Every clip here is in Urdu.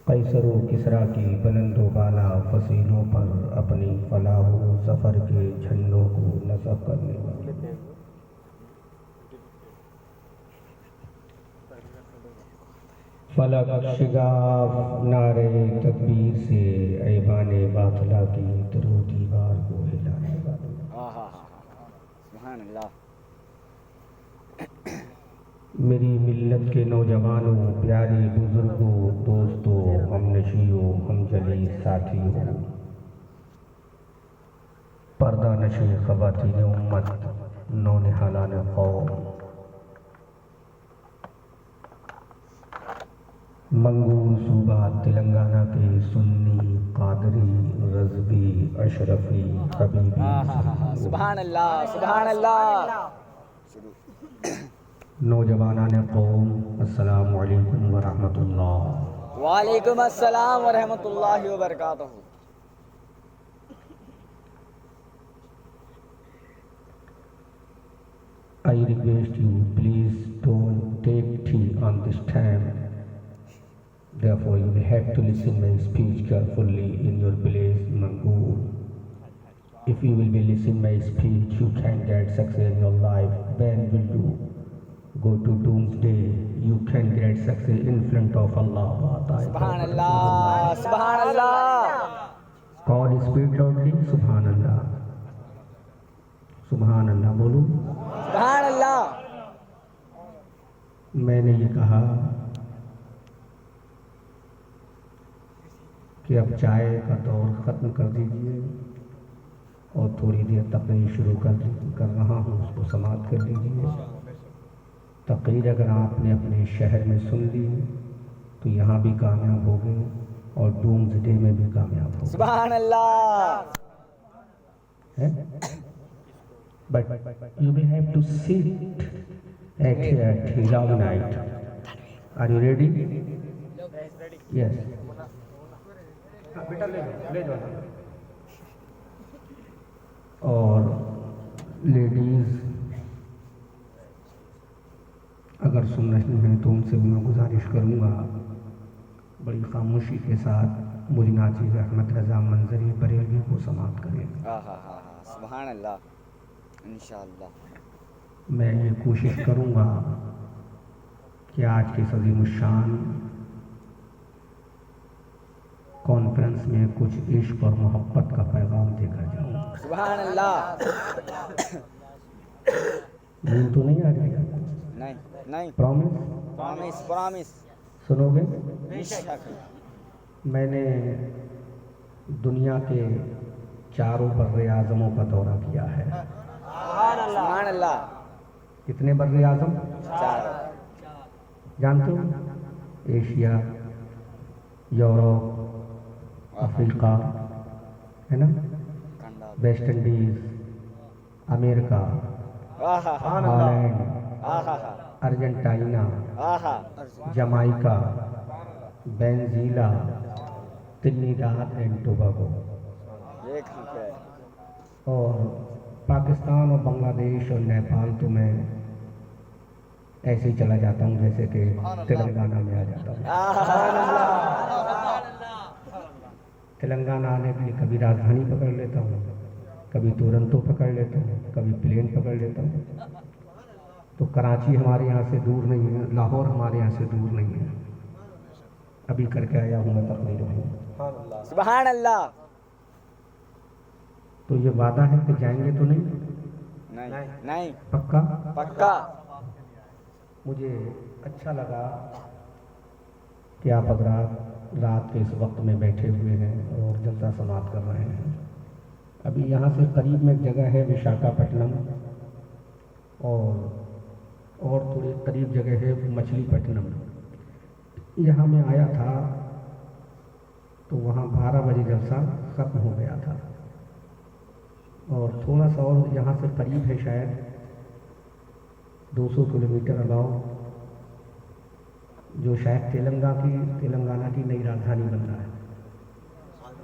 قیصر و کسریٰ کی بلند و بالا فصیلوں پر اپنی فلاح و ظفر کے جھنڈوں کو نصب کرنے والے فلک شگاف نعرے تکبیر سے ایوان باطلا کی درو دیوار کو ہلانے والے سبحان اللہ۔ میری ملت کے نوجوانوں، پیاری بزرگوں، دوستوں، ہم نشیوں، ہم جلی ساتھیوں، پردہ نشی خواتین امت، نونہالان قوم، منگول صوبہ تلنگانہ کے سنی، قادری، رضوی، اشرفی، حبیبی، سبحان اللہ سبحان اللہ۔ نوجوانان قوم، السلام علیکم ورحمۃ اللہ۔ وعلیکم السلام ورحمۃ اللہ وبرکاتہ۔ I request you, please don't take tea on this time. Therefore, you will have to listen my speech carefully in your place, Mangoor. If you will be listening my speech, you can get success in your life. When will you go to doomsday? You can get success in front of Allah. سبحان اللہ سبحان اللہ۔ Call speak loudly, Subhan Allah. سبحان اللہ بولو۔ سبحان اللہ۔ میں نے یہ کہا کہ اب چائے کا دور ختم کر دیجئے اور تھوڑی دیر تقریر شروع کر رہا ہوں، اس کو سماعت کر لیجئے۔ تقریر اگر آپ نے اپنے شہر میں سن لی تو یہاں بھی کامیاب ہوگے اور ڈومز ڈے میں بھی کامیاب ہوگے۔ سبحان اللہ۔ But you will have to sit at Hijab night. Are you ready? Yes. اور لیڈیز اگر سن رہی ہیں تو ان سے بھی میں گزارش کروں گا بڑی خاموشی کے ساتھ مجھ ناچیز احمد رضا منظری بریلوی کو سماعت کریں۔ سبحان اللہ۔ انشاءاللہ میں یہ کوشش کروں گا کہ آج کی عظیم الشان کانفرنس میں کچھ عشق اور محبت کا پیغام دے کر جاؤں۔ سبحان اللہ۔ نیند تو نہیں آ رہی ہے؟ نہیں نہیں۔ پرومس پرامس سنو گے؟ انشاءاللہ۔ میں نے دنیا کے چاروں بر اعظموں کا دورہ کیا ہے۔ سبحان اللہ۔ کتنے بر اعظم؟ چار۔ جانتے ہو؟ ایشیا، یورپ، افریقہ، ہے نا، ویسٹ انڈیز، امریکہ، Holland, Argentina, Jamaica, Venezuela, Trinidad and Tobago, اور پاکستان اور بنگلہ دیش اور نیپال تو میں ایسے ہی چلا جاتا ہوں جیسے کہ تلنگانہ میں آ جاتا ہوں۔ تلنگانہ آنے کے لیے کبھی راجدھانی پکڑ لیتا ہوں، کبھی تورنتو پکڑ لیتا ہوں، کبھی پلین پکڑ لیتا ہوں۔ تو کراچی ہمارے یہاں سے دور نہیں ہے، لاہور ہمارے یہاں سے دور نہیں ہے۔ ابھی کر کے آیا ہوں میں تقریر میں۔ سبحان اللہ۔ تو یہ وعدہ ہے کہ جائیں گے تو نہیں؟ نہیں۔ پکا؟ پکا۔ مجھے اچھا لگا کہ آپ حضرات رات کے اس وقت میں بیٹھے ہوئے ہیں اور جلسہ سماعت کر رہے ہیں۔ ابھی یہاں سے قریب میں ایک جگہ ہے وشاکھاپٹنم، اور تھوڑی قریب جگہ ہے مچھلی پٹنم۔ یہاں میں آیا تھا تو وہاں 12 بجے جلسہ ختم ہو گیا تھا، اور تھوڑا سا اور یہاں سے قریب ہے، شاید 200 کلومیٹر اباؤ، جو شاید تلنگانہ کی نئی راجدھانی بن رہا ہے،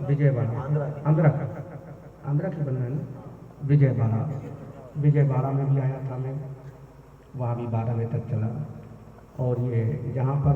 وجے واڑہ، آندھرا کی بن رہا ہے نا، وجے واڑہ میں بھی آیا تھا میں، وہاں بھی 12 بجے تک چلا۔ اور یہ جہاں پر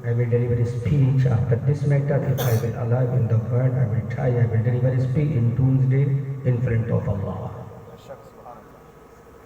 I will deliver a speech after this matter. If I will alive in the world, I will try. I will deliver a speech in doomsday in front of Allah.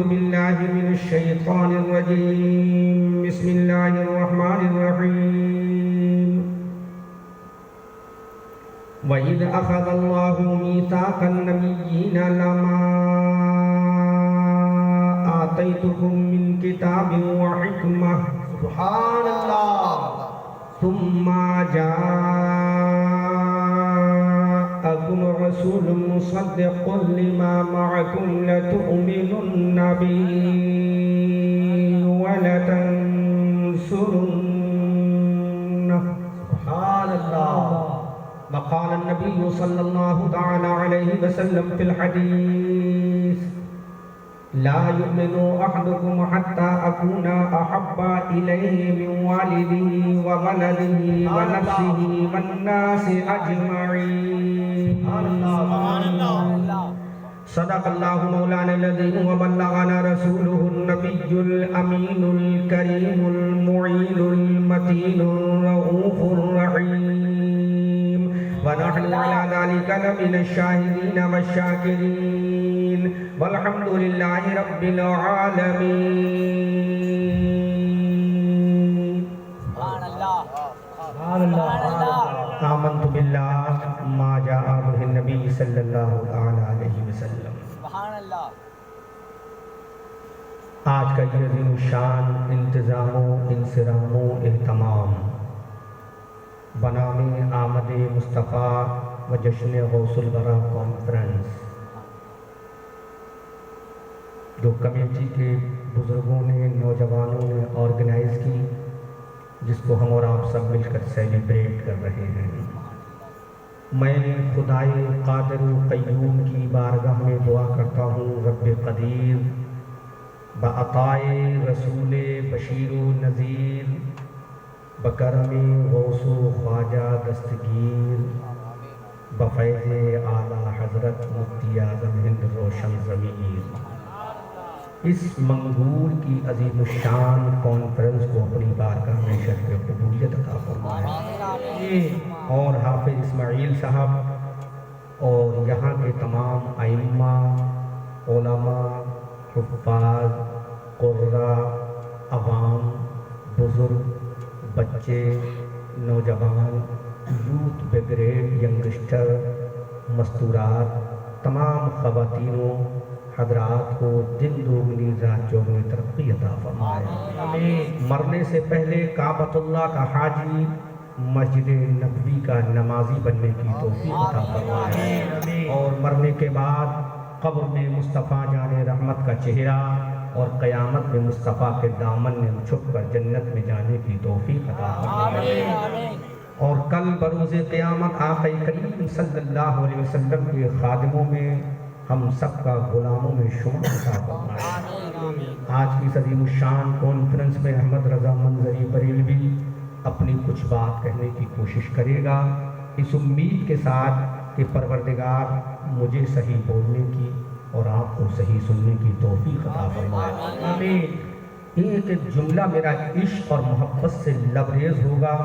أعوذ بالله من الشيطان الرجيم بسم الله الرحمن الرحيم وإذ أخذ الله ميثاق النبيين لما آتيتكم من كتاب وحكمة سبحان اللہ ثم جاءكم رسول مصدق لما معكم لتؤمنن به ولتنصرنه سبحان اللہ وقال النبي صلى الله تعالى عليه وسلم في الحديث لا يؤمن أحدكم حتى أكون أحب إليه من والده وولده ونفسه والناس أجمعين صدق الله مولانا الذي وبلغنا رسوله النبي الأمين الكريم المعين المتين الرؤوف الرحيم ونحن على ذلك لمن الشاهدين والشاكرين والحمد لله رب العالمين سبحان اللہ آمنت بالله ما جاء به النبي صلى الله عليه وسلم سبحان اللہ آج کا یہ عظیم الشان انتظام و انصرام و اہتمام بنام آمد مصطفیٰ و جشن غوث الورا کانفرنس جو کمیٹی کے بزرگوں نے نوجوانوں نے آرگنائز کی جس کو ہم اور آپ سب مل کر سیلیبریٹ کر رہے ہیں میں خدائے قادر و قیوم کی بارگاہ میں دعا کرتا ہوں رب قدیر بعطائے رسول بشیر و نذیر بکرم غوث و خواجہ دستگیر بفیض اعلیٰ حضرت مفتی اعظم ہند روشن ضمیر اس منگول کی عظیم الشان کانفرنس کو اپنی بارگاہ میں شرف قبولیت عطا فرمائے اور حافظ اسماعیل صاحب اور یہاں کے تمام ائمہ علماء حفاظ قرہ عوام بزرگ بچے نوجوان یوتھ بگریڈ ینگسٹر مستورات تمام خواتینوں حضرات کو دن دوگنی رات چوگنی ترقی عطا فرمائے مرنے سے پہلے کعبۃ اللہ کا حاجی مسجد نبوی کا نمازی بننے کی توفیق عطا فرمائے اور مرنے کے بعد قبر میں مصطفیٰ جان رحمت کا چہرہ اور قیامت میں مصطفیٰ کے دامن میں چھپ کر جنت میں جانے کی توفیق عطا فرمائے اور کل بروز قیامت آقا کریم صلی اللہ علیہ وسلم کے خادموں میں ہم سب کا غلاموں میں شمار عطا فرمائے آج کی عظیم الشان کانفرنس میں احمد رضا منظری بریلوی اپنی کچھ بات کہنے کی کوشش کرے گا اس امید کے ساتھ کہ پروردگار مجھے صحیح بولنے کی اور آپ کو صحیح سننے کی توفیق عطا فرمائے ایک جملہ میرا عشق اور محبت سے لبریز ہوگا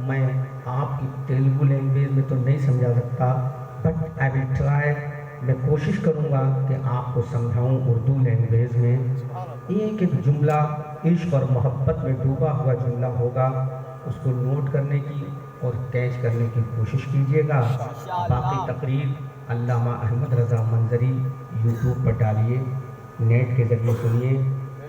میں آپ کی تیلگو لینگویج میں تو نہیں سمجھا سکتا بٹ آئی ول ٹرائی میں کوشش کروں گا کہ آپ کو سمجھاؤں اردو لینگویج میں ایک جملہ عشق اور محبت میں ڈوبا ہوا جملہ ہوگا اس کو نوٹ کرنے کی اور کیچ کرنے کی کوشش کیجیے گا باقی تقریر علامہ احمد رضا منظری یوٹیوب پر ڈالیے نیٹ کے ذریعے سنیے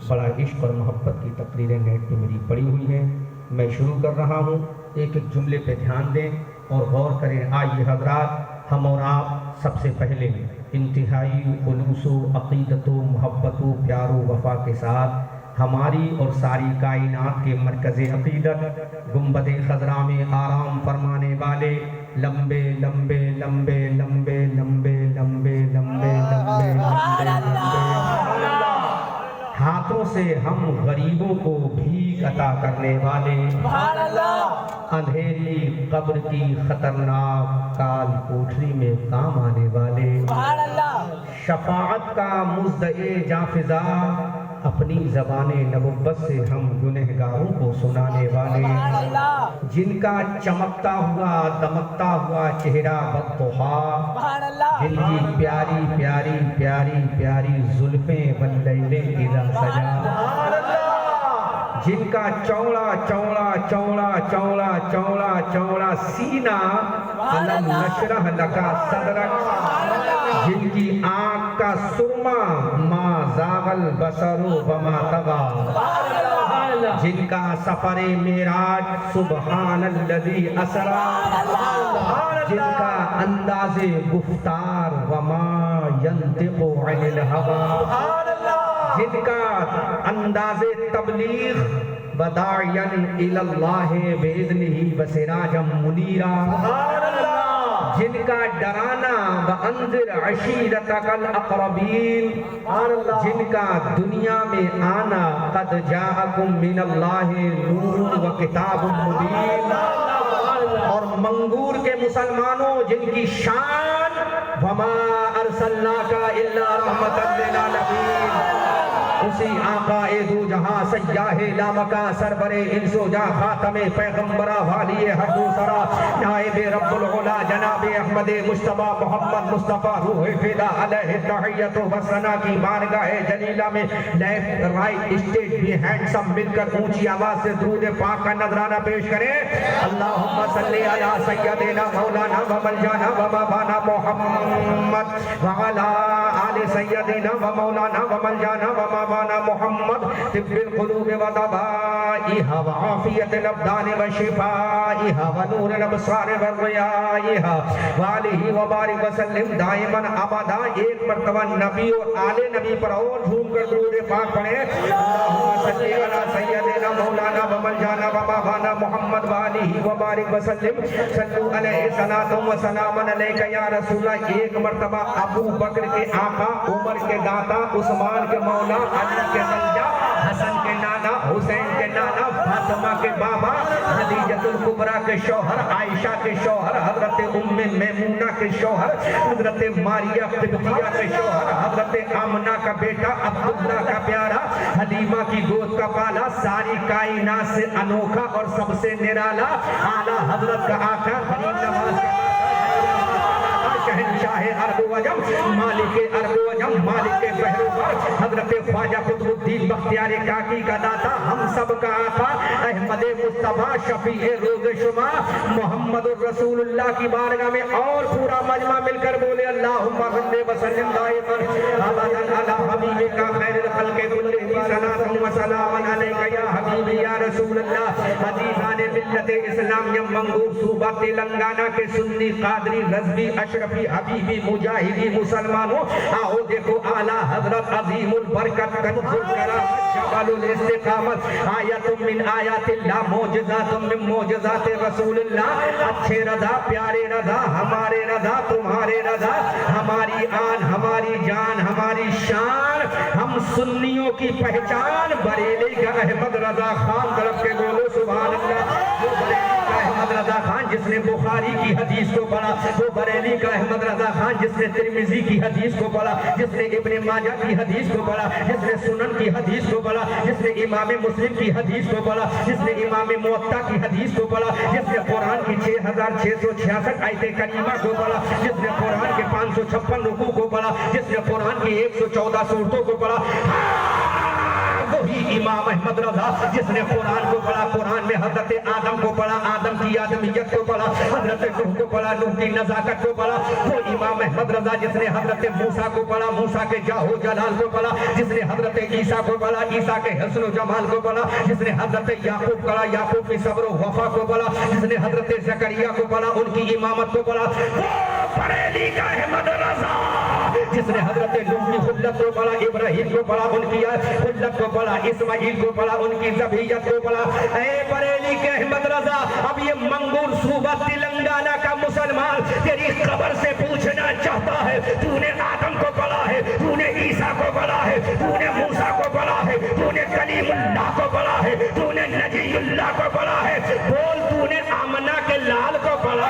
بڑا عشق اور محبت کی تقریریں نیٹ پہ میری پڑی ہوئی ہیں میں شروع کر رہا ہوں ایک ایک جملے پہ دھیان دیں اور غور کریں آئیے حضرات ہم اور آپ سب سے پہلے انتہائی خلوص و عقیدت و محبت و پیار و وفا کے ساتھ ہماری اور ساری کائنات کے مرکز عقیدت گنبد خضرا میں آرام فرمانے والے لمبے لمبے لمبے لمبے لمبے لمبے لمبے لمبے لمبے ہاتھوں سے ہم غریبوں کو بھیک عطا کرنے والے اندھیری قبر کی خطرناک کال کوٹری میں کام آنے والے شفاعت کا مزدع جاں فضا اپنی زبان نبوت سے ہم گنہگاروں کو سنانے والے، سبحان اللہ جن کا چمکتا ہوا دمکتا ہوا چہرہ بدطحا، سبحان اللہ جن کی پیاری پیاری پیاری پیاری زلفیں واللیل اذا سجا، جن کا چوڑا چوڑا چوڑا چوڑا چوڑا چوڑا سینہ علم نشرح لکا صدرک، جن کی آنکھ کا سرما ما زاغ البصر وما طغى، جن کا سفر معراج سبحان الذی اسری، جن کا انداز گفتار وما ينطق عن الهوى، جن کا انداز تبلیغ بداعیا الی اللہ باذنہ وسراجا منیرا، جن کا ڈرانا وانذر عشیرتک الاقربین، جن کا دنیا میں آنا قد جاءکم من اللہ نور و کتاب مبین، اور منگور کے مسلمانوں جن کی شان وما ارسلناک الا رحمۃ للعالمین، اسی آقا دو جہاں سیاہ لامکا سربر انس و جاں خاتم پیغمبرہ والی ہر دوسرا نائب رب العلا جناب احمد مصطفیٰ محمد مصطفیٰ روح فدا علیہ تحیت و ثنا کی بارگاہ جلیلہ میں لیفٹ رائٹ اسٹیج بھی ہینڈ سب مل کر اونچی آواز سے درود پاک کا نذرانہ پیش کریں۔ اللہم صلی علی سیدنا مولانا و مولانا و مولانا محمد وعلی آل سیدنا و مولانا و مولانا و مولانا محمد طب القلوب و دبائها و عافیت الابدان و شفائها و نور الابصار و ضیائها وآلہ و بارک وسلم دائما ابدا۔ ایک مرتبہ نبی اور آل نبی پر اور جھوم کر درود پاک پڑھیں۔ اللہم صلی علی سیدنا مولانا و مولانا و مولانا محمد وآلہ و بارک وسلم صلو علیہ صلاۃ و سلام علیک یا رسول اللہ۔ ایک مرتبہ ابو بکر کے آقا، عمر کے داتا، عثمان کے مولا، علی کے زوجہ، حسن کے نانا، حسین کے نانا، فاطمہ کے بابا، خدیجۃ الکبریٰ کے شوہر، عائشہ کے شوہر، حضرت ام میمونہ کے شوہر، حضرت ماریہ قبطیہ کے شوہر، حضرت آمنہ کا بیٹا عبداللہ کا پیارا، حلیمہ کی گود کا پالا، ساری کائنات سے انوکھا اور سب سے نرالا، اعلیٰ حضرت کا آقا، غریب نواز کا شہنشاہ عرب و عجم، مالک عرب و عجم، مالک بحر و بر، حضرت خواجہ قطب الدین بختیار کاکی کا داتا، ہم سب کا آقا، احمد مصطفیٰ شفیع روز شما، محمد الرسول اللہ کی بارگاہ میں اور پورا مجمع مل کر بولے اللہم صلی وسلم دائما ابدا علی حبیبک خیر الخلق کلہم صلاۃ و سلام علیک یا حبیبی یا رسول اللہ۔ عزیزان ملت اسلامیہ منگور صوبہ تلنگانہ کے سنی قادری رضوی اشرفی حبیبی مجاہدی مسلمانوں، آؤ دیکھو اعلیٰ حضرت عظیم البرکت کنز الکرامت جبل الاستقامت، آیت من آیات اللہ، معجزات من معجزات رسول اللہ۔ اچھے رضا پیارے رضا ہمارے رضا تمہارے رضا، ہماری آن ہماری جان ہماری شان، ہم سنیوں کی پہچان، بریلی کا احمد رضا خان، طرف کے بولو سبحان اللہ۔ وہ بریلی کا احمد رضا خان جس نے بخاری کی حدیث کو پڑھا، وہ بریلی کا احمد رضا خان جس نے ترمذی کی حدیث کو پڑھا، جس نے ابن ماجہ کی حدیث کو پڑھا، جس نے سنن کی حدیث کو پڑھا، جس نے امام مسلم کی حدیث کو پڑھا، جس نے امام موطا کی حدیث کو پڑھا، جس نے قرآن کی 6666 آیت کریمہ کو پڑھا، جس نے قرآن کے 556 رکوع کو پڑھا، جس نے قرآن کی 114 سورتوں کو پڑھا، وہی امام احمد رضا جس نے قرآن کو پڑھا، قرآن میں حضرت آدم کو پڑھا، آدم کی آدمیت کو پڑھا، حضرت نوح کو پڑھا، نوح کی نزاکت کو پڑھا، وہ امام احمد رضا جس نے حضرت موسیٰ کو پڑھا، موسیٰ کے جاہ و جلال کو پڑھا، جس نے حضرت عیسیٰ کو پڑھا، عیسیٰ کے حسن و جمال کو پڑھا، جس نے حضرت یعقوب پڑھا، یعقوب کی صبر و وفا کو پڑھا، جس نے حضرت زکریا کو پڑھا، ان کی امامت کو پڑھا، وہ بریلی کا احمد رضا جس نے حضرت نوح کی خلت کو پڑھا، ابراہیم کو پڑھا، ان کی خلت کو پڑھا، اسماعیل کو پڑھا، ان کی ذبیحت کو پڑھا۔ اے بریلی کے احمد رضا، اب یہ منگور صوبہ تلنگانہ کا مسلمان تیری قبر سے پوچھنا چاہتا ہے، تو نے آدم کو پڑھا ہے، تو نے عیسیٰ کو پڑھا ہے، تو نے موسیٰ کو پڑھا ہے، تو نے کلیم اللہ کو پڑھا ہے، تو نے نجی اللہ کو پڑھا ہے، بول تو نے آمنہ کے لال کو پڑھا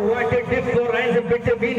what a difference between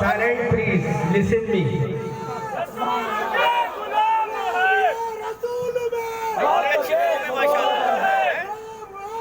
Silent, please. Listen me.